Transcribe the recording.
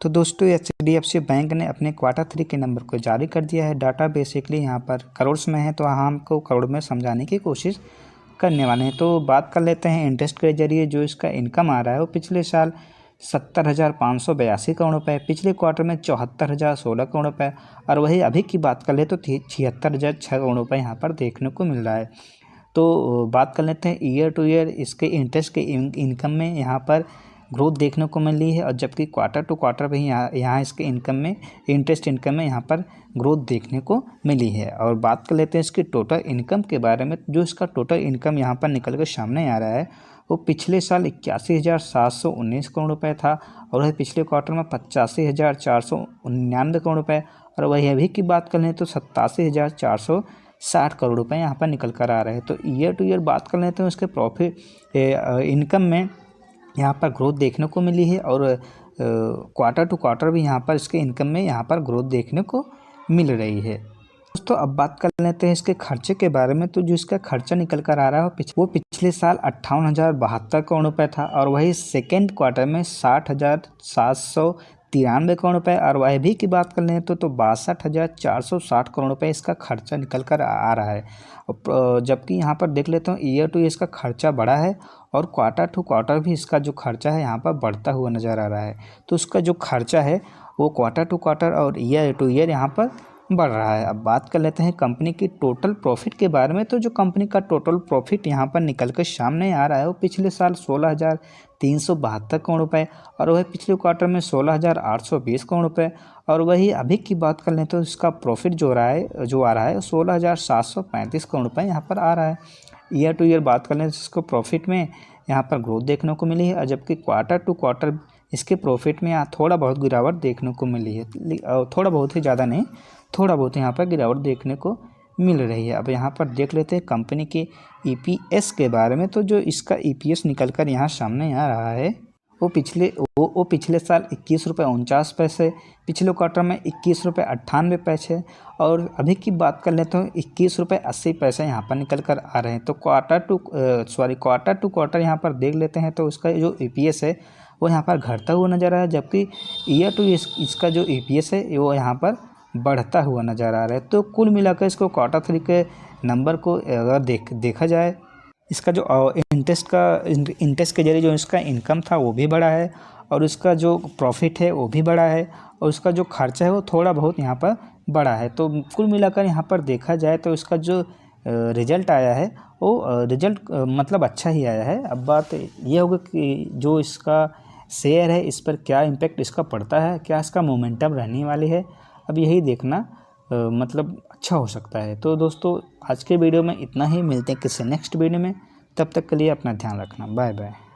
तो दोस्तों HDFC bank ने अपने क्वार्टर 3 के नंबर को जारी कर दिया है। डाटा बेसिकली यहाँ पर करोड़ में है, तो हमको करोड़ में समझाने की कोशिश करने वाले हैं। तो बात कर लेते हैं इंटरेस्ट के जरिए जो इसका इनकम आ रहा है वो पिछले साल 70,582 करोड़ रुपये, पिछले क्वार्टर में 74,016 करोड़ रुपये, और वही अभी की बात कर ले तो 76,006 करोड़ रुपये यहाँ पर देखने को मिल रहा है। तो बात कर लेते हैं ईयर टू ईयर इसके इंटरेस्ट के इनकम में यहाँ पर ग्रोथ देखने को मिली है, और जबकि क्वार्टर टू क्वार्टर भी यहाँ इसके इनकम में इंटरेस्ट इनकम में यहाँ पर ग्रोथ देखने को मिली है। और बात कर लेते हैं इसकी टोटल इनकम के बारे में। जो इसका टोटल इनकम यहाँ पर निकल कर सामने आ रहा है वो पिछले साल 81,719 करोड़ रुपये था, और वही पिछले क्वार्टर में 85,499 करोड़ रुपये, और वही अभी की बात कर लें तो 87,460 करोड़ रुपये यहाँ पर निकल कर आ रहे हैं। तो ईयर टू ईयर बात कर लेते हैं उसके प्रॉफिट इनकम में यहाँ पर ग्रोथ देखने को मिली है, और क्वार्टर टू क्वार्टर भी यहाँ पर इसके इनकम में यहाँ पर ग्रोथ देखने को मिल रही है। दोस्तों अब बात कर लेते हैं इसके खर्चे के बारे में। तो जो इसका खर्चा निकल कर आ रहा है वो पिछले साल 58,072 करोड़ रुपये था, और वही सेकेंड क्वार्टर में 60,793 करोड़ रुपये, और वह भी की बात कर लें तो 62,460 करोड़ रुपये इसका खर्चा निकल कर आ रहा है। जबकि यहाँ पर देख लेते हैं ईयर टू ईयर इसका खर्चा बढ़ा है, और क्वार्टर टू क्वार्टर भी इसका जो खर्चा है यहाँ पर बढ़ता हुआ नज़र आ रहा है। तो उसका जो खर्चा है वो क्वार्टर टू क्वार्टर और ईयर टू ईयर यहाँ पर बढ़ रहा है। अब बात कर लेते हैं कंपनी की टोटल प्रॉफिट के बारे में। तो जो कंपनी का टोटल प्रॉफिट यहाँ पर निकल कर सामने आ रहा है वो पिछले साल 16,372 करोड़ रुपये, और वह पिछले क्वार्टर में 16,820 करोड़ रुपये, और वही अभी की बात कर लें तो इसका प्रॉफिट जो आ रहा है 16,735 करोड़ रुपये यहाँ पर आ रहा है। ईयर टू ईयर बात कर लें तो इसको प्रॉफिट में यहाँ पर ग्रोथ देखने को मिली है, जबकि क्वार्टर टू क्वार्टर इसके प्रॉफिट में यहाँ थोड़ा बहुत गिरावट देखने को मिली है। थोड़ा बहुत ही ज़्यादा नहीं, थोड़ा बहुत यहाँ पर गिरावट देखने को मिल रही है। अब यहाँ पर देख लेते हैं कंपनी के ईपीएस के बारे में। तो जो इसका ईपीएस निकल कर यहाँ सामने आ रहा है वो पिछले साल 21,49 रुपये, पिछले क्वार्टर में 21,98 और अभी की बात कर लेते हैं 21,80 यहाँ पर निकल कर आ रहे हैं। तो क्वार्टर टू क्वार्टर यहाँ पर देख लेते हैं तो उसका जो ईपीएस है वो यहाँ पर घटता हुआ नज़र आ रहा है, जबकि ईयर टू इसका जो ईपीएस है वो यहाँ पर बढ़ता हुआ नज़र आ रहा है। तो कुल मिलाकर इसको क्वार्टर 3 के नंबर को अगर देखा जाए, इसका जो इंटरेस्ट के जरिए जो इसका इनकम था वो भी बढ़ा है, और उसका जो प्रॉफिट है वो भी बढ़ा है, और उसका जो खर्चा है वो थोड़ा बहुत यहाँ पर बढ़ा है। तो कुल मिलाकर यहाँ पर देखा जाए तो इसका जो रिजल्ट आया है वो रिजल्ट मतलब अच्छा ही आया है। अब बात ये होगी कि जो इसका शेयर है इस पर क्या इम्पेक्ट इसका पड़ता है, क्या इसका मोमेंटम रहने वाली है, अब यही देखना मतलब अच्छा हो सकता है। तो दोस्तों आज के वीडियो में इतना ही, मिलते हैं किसी नेक्स्ट वीडियो में, तब तक के लिए अपना ध्यान रखना, बाय बाय।